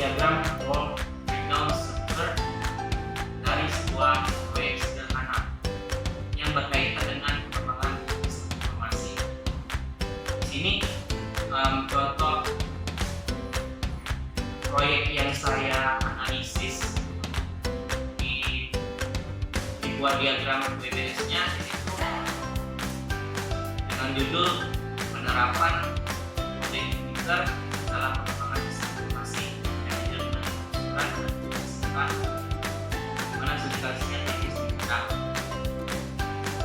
diagram wall breakdown structure dari sebuah proyek sederhana yang berkaitan dengan pengembangan sistem informasi. Di sini contoh proyek yang saya analisis dibuat diagram WBS-nya itu dengan judul penerapan kode emitter dalam pengembangan sistem informasi manajemen surat dan penghasilan, mana substansinya teknis dibuka.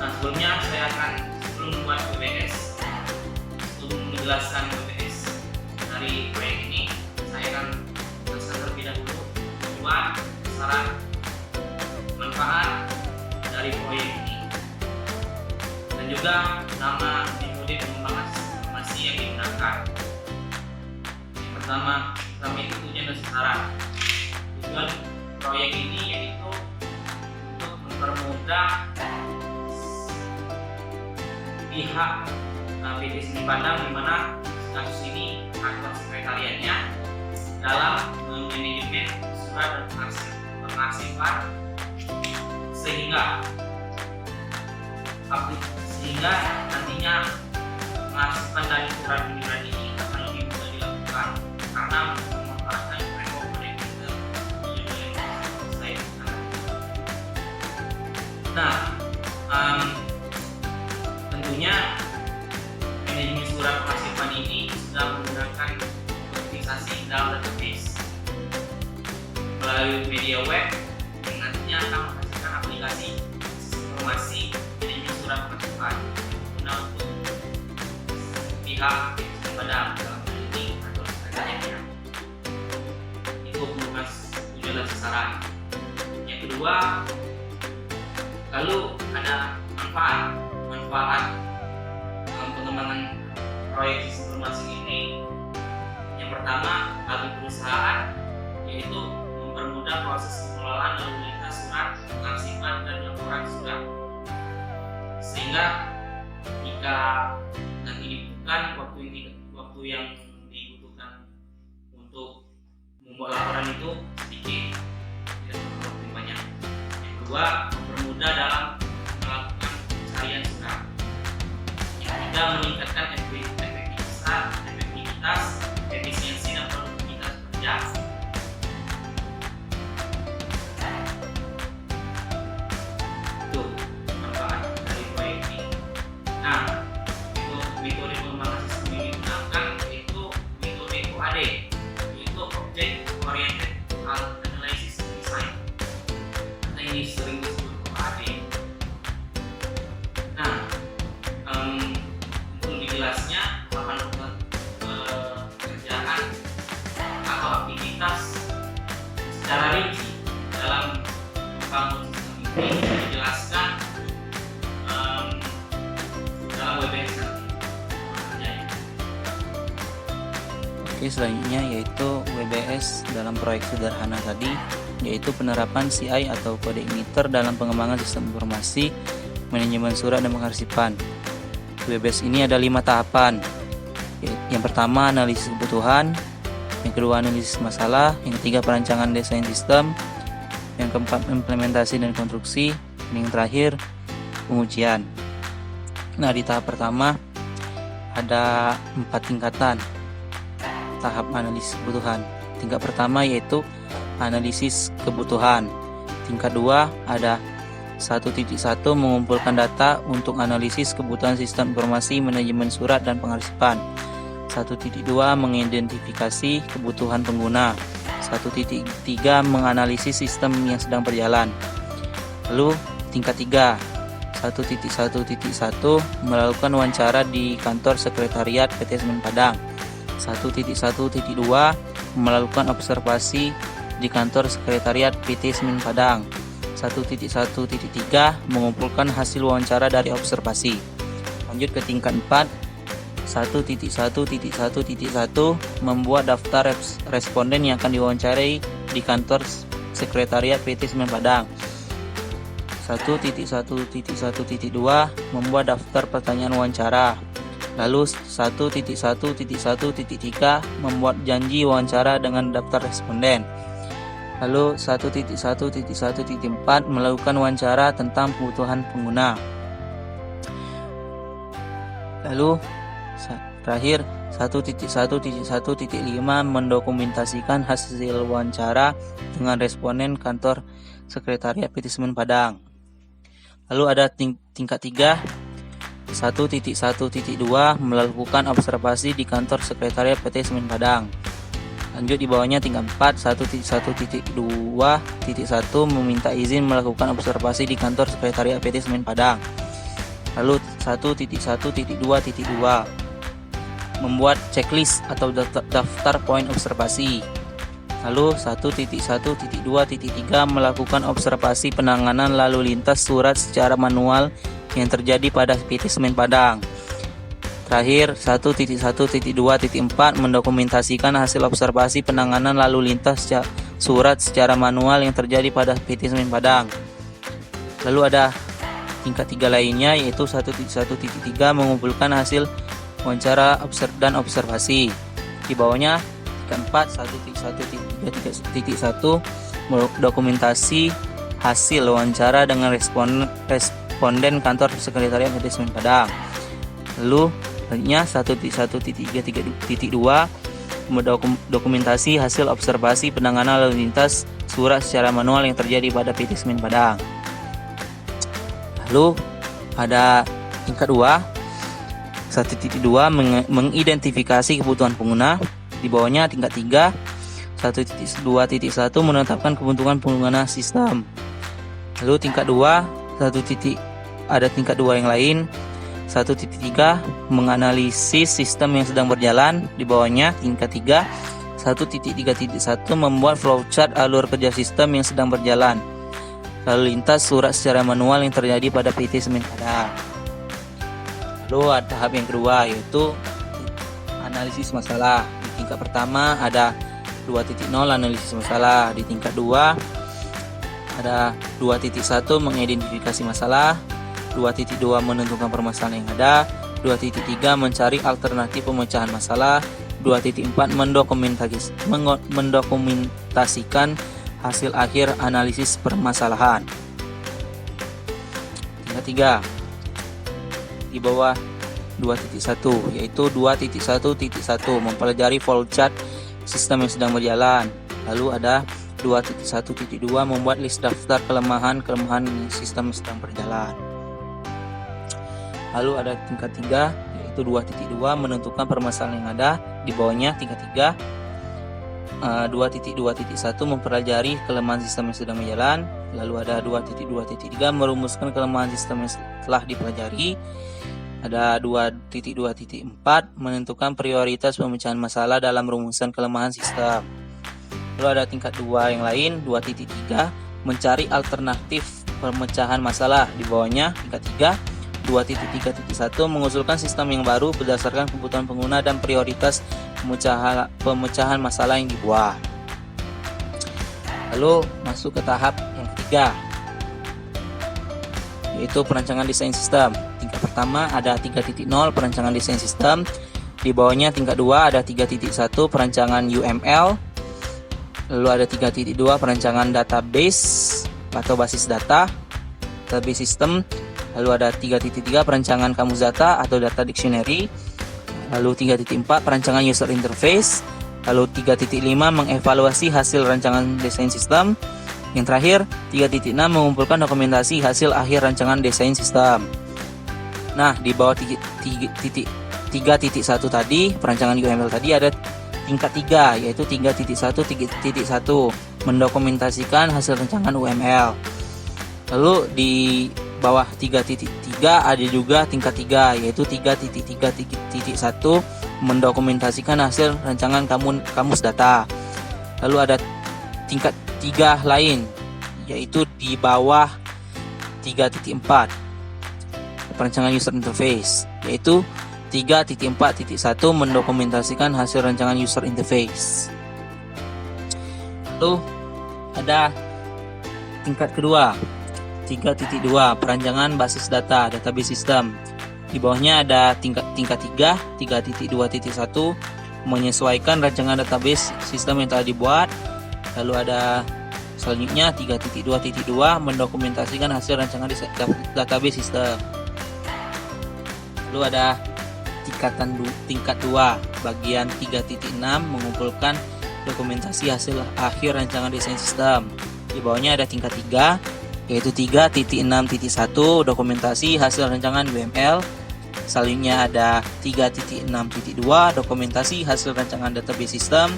Nah, sebelum membuat WBS, sebelum menjelaskan WBS dari proyek ini, saya akan jelaskan terlebih dahulu tujuan, sasaran, manfaat dari proyek ini, dan juga nama metode pengembangan sistem informasi yang digunakan. Yang pertama itu tujuan dan sasaran. Tujuan proyek ini yaitu untuk mempermudah pihak PT Semen Padang, di mana kasus ini kantor sekretariatnya dalam manajemen surat dan pengarsipan sehingga nantinya pengarsipan dari surat penjualan ini akan lebih mudah dilakukan karena memanfaatkan framework kode emitter yang Nah, tentunya manajemen surat pengarsipan ini sudah menggunakan kodifikasi dalam database melalui media web yang nantinya akan menghasilkan aplikasi informasi manajemen surat pengarsipan guna untuk pihak pada dalam hal ini atau sekretariatnya. Itu merupakan tujuan dan sasaran. Yang kedua, lalu ada manfaat dalam pengembangan proyek sistem informasi ini. Yang pertama, bagi perusahaan, yaitu mempermudah proses pengelolaan lalu lintas surat, pengarsipan, dan laporan surat, sehingga jika nanti dibutuhkan waktu yang dibutuhkan untuk membuat laporan itu sedikit, tidak perlu waktu banyak. Yang kedua, mempermudah dalam melakukan pencarian surat. Yang ketiga, meningkatkan efektivitas, efisiensi dan produktivitas kerja. Itu manfaat dari proyek ini. Nah, metode pengembangan sistem yang digunakan yaitu metode OAD, yaitu Object Oriented Analysis Design, atau ini sering disebut OAD. Nah, untuk lebih jelasnya, pekerjaan atau aktivitas secara rinci dalam membangun sistem ini dijelaskan dalam WBS nanti. Oke, selanjutnya yaitu WBS dalam proyek sederhana tadi, yaitu penerapan CI atau kode emitter dalam pengembangan sistem informasi manajemen surat dan pengarsipan. WBS ini ada 5 tahapan. Yang pertama, analisis kebutuhan. Yang kedua, analisis masalah. Yang ketiga, perancangan desain sistem. Yang keempat, implementasi dan konstruksi. Dan yang terakhir, pengujian. Nah, di tahap pertama ada 4 tingkatan tahap analisis kebutuhan. Tingkat pertama yaitu analisis kebutuhan. Tingkat 2 ada 1.1 mengumpulkan data untuk analisis kebutuhan sistem informasi manajemen surat dan pengarsipan. 1.2 mengidentifikasi kebutuhan pengguna. 1.3 menganalisis sistem yang sedang berjalan. Lalu tingkat 3 1.1.1 melakukan wawancara di kantor sekretariat PT Semen Padang. 1.1.2 melakukan observasi di kantor sekretariat PT Semen Padang. 1.1.3 mengumpulkan hasil wawancara dari observasi. Lanjut ke tingkat 4 1.1.1.1 membuat daftar responden yang akan diwawancarai di kantor sekretariat PT Semen Padang. 1.1.1.2 membuat daftar pertanyaan wawancara. Lalu 1.1.1.3 membuat janji wawancara dengan daftar responden. Lalu 1.1.1.4 melakukan wawancara tentang kebutuhan pengguna. Lalu terakhir 1.1.1.5 mendokumentasikan hasil wawancara dengan responden kantor sekretariat PT Semen Padang. Lalu ada tingkat 3, 1.1.2 melakukan observasi di kantor sekretariat PT Semen Padang. Lanjut di bawahnya tingkat 4, 1.1.2.1 meminta izin melakukan observasi di kantor sekretariat PT Semen Padang. Lalu 1.1.2.2 membuat checklist atau daftar poin observasi. Lalu 1.1.2.3 melakukan observasi penanganan lalu lintas surat secara manual yang terjadi pada PT Semen Padang. Terakhir 1.1.2.4 mendokumentasikan hasil observasi penanganan lalu lintas surat secara manual yang terjadi pada PT Semen Padang. Lalu ada tingkat 3 lainnya, yaitu 1.1.3 mengumpulkan hasil wawancara dan observasi. Di bawahnya tingkat 4, 1.1.3.1 dokumentasi hasil wawancara dengan responden kantor sekretariat PT Semen Padang. Lalu selanjutnya 1.1.3.2 dokumentasi hasil observasi penanganan lalu lintas surat secara manual yang terjadi pada PT Semen Padang. Lalu ada tingkat 2, 1.2 mengidentifikasi kebutuhan pengguna. Di bawahnya tingkat 3, 1.2.1 menetapkan kebutuhan pengguna sistem. Lalu tingkat 2, ada tingkat 2 yang lain. 1.3 menganalisis sistem yang sedang berjalan. Di bawahnya tingkat 3, 1.3.1 membuat flowchart alur kerja sistem yang sedang berjalan lalu lintas surat secara manual yang terjadi pada PT Semen Padang. Lalu ada tahap yang kedua, yaitu analisis masalah. Di tingkat pertama ada 2.0 analisis masalah. Di tingkat 2 ada 2.1 mengidentifikasi masalah, 2.2 menentukan permasalahan yang ada, 2.3 mencari alternatif pemecahan masalah, 2.4 mendokumentasikan hasil akhir analisis permasalahan. Tingkat 3 di bawah 2.1, yaitu 2.1.1 mempelajari flowchart sistem yang sedang berjalan. Lalu ada 2.1.2 membuat list daftar kelemahan sistem yang sedang berjalan. Lalu ada tingkat 3, yaitu 2.2 menentukan permasalahan yang ada. Di bawahnya tingkat 3, 2.2.1 mempelajari kelemahan sistem yang sedang berjalan. Lalu ada 2.2.3 merumuskan kelemahan sistem yang telah dipelajari. Ada 2.2.4 menentukan prioritas pemecahan masalah dalam rumusan kelemahan sistem. Lalu ada tingkat 2 yang lain, 2.3 mencari alternatif pemecahan masalah. Di bawahnya tingkat 3, 2.3.1 mengusulkan sistem yang baru berdasarkan kebutuhan pengguna dan prioritas pemecahan masalah yang dibuat. Lalu masuk ke tahap yang ketiga, yaitu perancangan desain sistem. Tingkat pertama ada 3.0 perancangan desain sistem. Di bawahnya tingkat 2 ada 3.1 perancangan UML. Lalu ada 3.2 perancangan database atau basis data, database system. Lalu ada 3.3 perancangan kamus data atau data dictionary. Lalu 3.4 perancangan user interface. Lalu 3.5 mengevaluasi hasil rancangan desain sistem. Yang terakhir 3.6 mengumpulkan dokumentasi hasil akhir rancangan desain sistem. Nah, di bawah 3.1 tadi, perancangan UML tadi, ada tingkat 3, yaitu 3.1.1 mendokumentasikan hasil rancangan UML. Lalu di bawah 3.3 ada juga tingkat 3, yaitu 3.3.1 mendokumentasikan hasil rancangan kamus data. Lalu ada tingkat 3 lain, yaitu di bawah 3.4 perancangan user interface, yaitu 3.4.1 mendokumentasikan hasil rancangan user interface. Lalu ada tingkat kedua, 3.2 perancangan basis data database system. Di bawahnya ada tingkat 3, 3.2.1, menyesuaikan rancangan database sistem yang telah dibuat. Lalu ada selanjutnya 3.2.2, mendokumentasikan hasil rancangan database sistem. Lalu ada tingkat 2, bagian 3.6, mengumpulkan dokumentasi hasil akhir rancangan desain sistem. Di bawahnya ada tingkat 3, yaitu 3.6.1, dokumentasi hasil rancangan UML. Selanjutnya ada 3.6.2, dokumentasi hasil rancangan database sistem.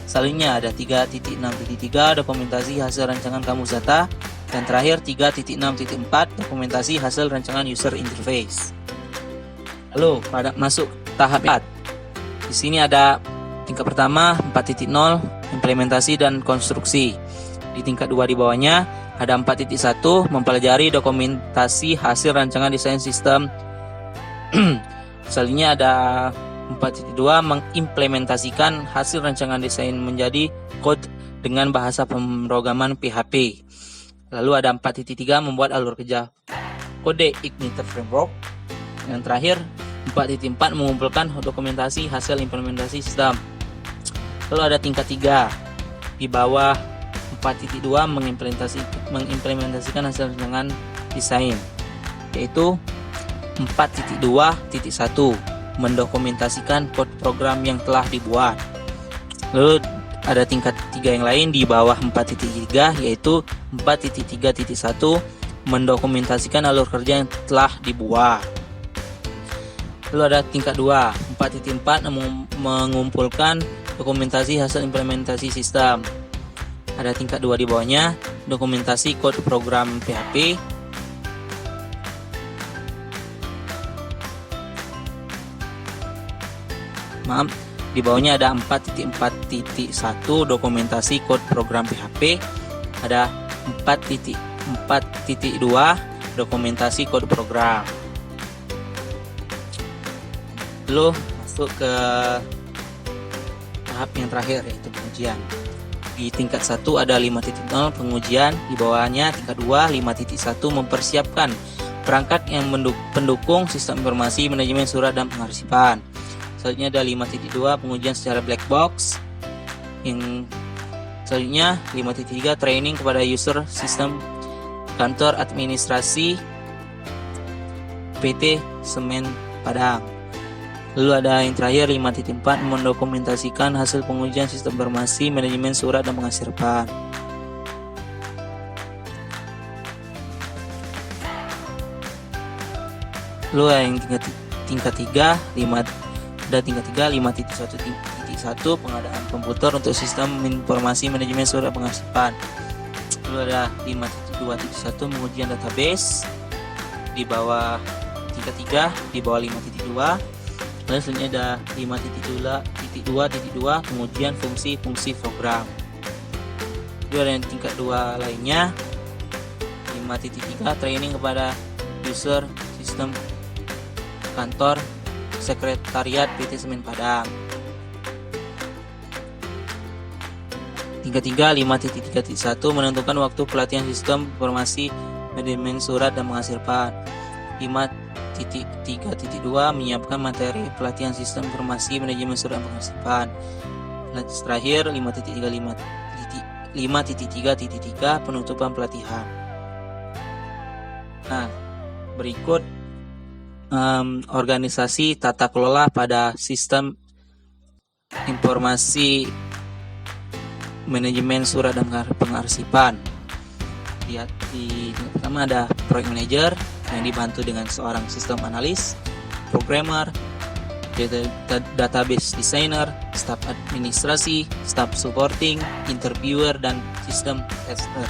Selanjutnya ada 3.6.3, dokumentasi hasil rancangan kamus data. Dan terakhir 3.6.4, dokumentasi hasil rancangan user interface. Lalu pada masuk tahap 4. Di sini ada tingkat pertama 4.0, implementasi dan konstruksi. Di tingkat 2 di bawahnya ada 4.1, mempelajari dokumentasi hasil rancangan desain sistem. Selanjutnya ada 4.2, mengimplementasikan hasil rancangan desain menjadi kode dengan bahasa pemrograman PHP. Lalu ada 4.3, membuat alur kerja kode Igniter Framework. Yang terakhir 4.4, mengumpulkan dokumentasi hasil implementasi sistem. Lalu ada tingkat 3 di bawah 4.2, mengimplementasikan hasil rancangan desain, yaitu 4.2.1, mendokumentasikan kode program yang telah dibuat. Lalu ada tingkat 3 yang lain di bawah 4.3, yaitu 4.3.1, mendokumentasikan alur kerja yang telah dibuat. Lalu ada tingkat 2, 4.4, mengumpulkan dokumentasi hasil implementasi sistem. Ada tingkat 2 di bawahnya, dokumentasi kode program PHP. Di bawahnya ada 4.4.1, dokumentasi kode program PHP. Ada 4.4.2, dokumentasi kode program. Lalu masuk ke tahap yang terakhir, yaitu pengujian. Di tingkat 1 ada 5.0, pengujian. Di bawahnya tingkat 2, 5.1, mempersiapkan perangkat yang pendukung sistem informasi manajemen surat dan pengarsipan. Selanjutnya ada 5.2, pengujian secara black box. Yang selanjutnya 5.3, training kepada user sistem kantor administrasi PT Semen Padang. Lalu ada yang terakhir 5.4, mendokumentasikan hasil pengujian sistem informasi manajemen surat dan pengarsipan. Lalu yang tingkat 3, ada tingkat 3, 5.1.1, pengadaan komputer untuk sistem informasi manajemen surat pengarsipan. Lalu ada 5.2.1, pengujian database. Di bawah tingkat 3, di bawah 5.2. Lalu selanjutnya ada 5.2.2, pengujian fungsi program. Lalu ada yang tingkat 2 lainnya, 5.3, training kepada user sistem kantor sekretariat PT Semen Padang. Tingkat 3, 5.3.1, menentukan waktu pelatihan sistem informasi manajemen surat dan pengarsipan. 5.3.2, menyiapkan materi pelatihan sistem informasi manajemen surat dan pengarsipan. Terakhir 5.3.3, penutupan pelatihan. Nah, berikut organisasi tata kelola pada sistem informasi manajemen surat dan pengarsipan. Lihat di pertama ada project manager yang dibantu dengan seorang sistem analis, programmer, database designer, staf administrasi, staf supporting, interviewer, dan sistem tester.